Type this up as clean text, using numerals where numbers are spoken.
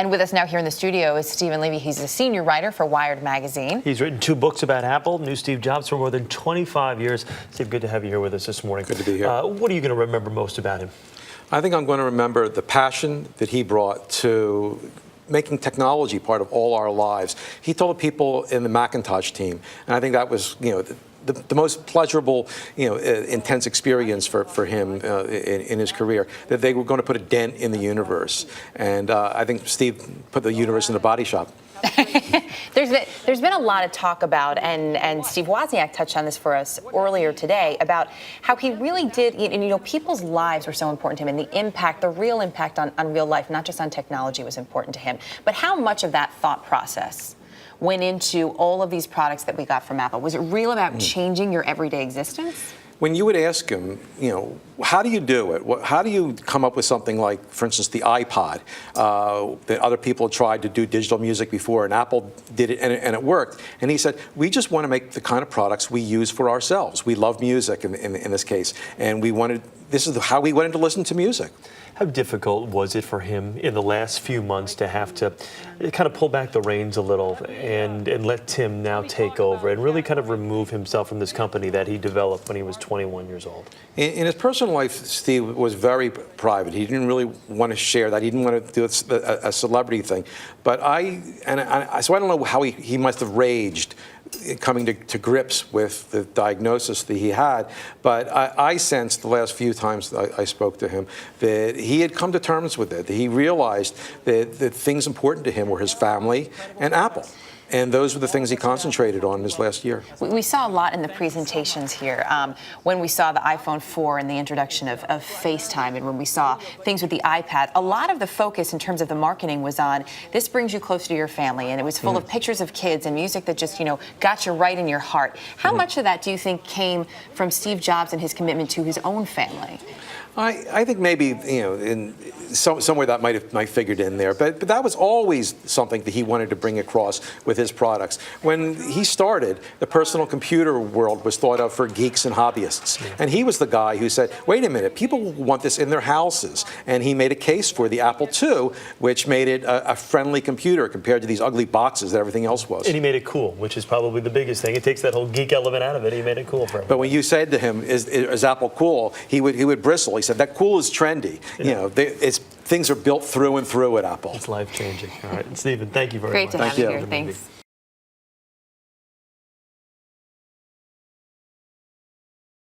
And with us now here in the studio is Steven Levy. He's a senior writer for Wired magazine. He's written 2 books about Apple, New Steve Jobs, for more than 25 years. Steve, good to have you here with us this morning. Good to be here. What are you going to remember most about him? I think I'm going to remember the passion that he brought to making technology part of all our lives. He told the people in the Macintosh team, and I think that was, the most pleasurable, intense experience for him in his career, that they were going to put a dent in the universe. And I think Steve put the universe in the body shop. There's been a lot of talk about, and Steve Wozniak touched on this for us earlier today, about how he really did, and people's lives were so important to him, and the impact, the real impact on real life, not just on technology, was important to him. But how much of that thought process went into all of these products that we got from Apple? Was it real about changing your everyday existence? When you would ask him, how do you do it? How do you come up with something like, for instance, the iPod, that other people tried to do digital music before, and Apple did it, and it worked. And he said, we just want to make the kind of products we use for ourselves. We love music in this case, and this is how we wanted to listen to music. How difficult was it for him in the last few months to have to kind of pull back the reins a little and let Tim now take over and really kind of remove himself from this company that he developed when he was 21 years old? In his personal life, Steve was very private. He didn't really want to share that. He didn't want to do a celebrity thing. But so I don't know how he must have raged coming to grips with the diagnosis that he had. But I sensed the last few times I spoke to him that he had come to terms with it. That he realized that the things important to him were his family and Apple. And those were the things he concentrated on in his last year. We saw a lot in the presentations here. When we saw the iPhone 4 and the introduction of FaceTime, and when we saw things with the iPad, a lot of the focus in terms of the marketing was on, this brings you closer to your family. And it was full of pictures of kids and music that just, got you right in your heart. How much of that do you think came from Steve Jobs and his commitment to his own family? I think maybe, somewhere that might figured in there, but that was always something that he wanted to bring across with his products. When he started, the personal computer world was thought of for geeks and hobbyists, and he was the guy who said, wait a minute, people want this in their houses, and he made a case for the Apple II, which made it a friendly computer compared to these ugly boxes that everything else was. And he made it cool, which is probably the biggest thing. It takes that whole geek element out of it. He made it cool for him. But when you said to him, is Apple cool, he would bristle. He said, that cool is trendy. Yeah. Things are built through and through at Apple. It's life-changing. All right, Steven, thank you very much. Great to have you here. Thanks.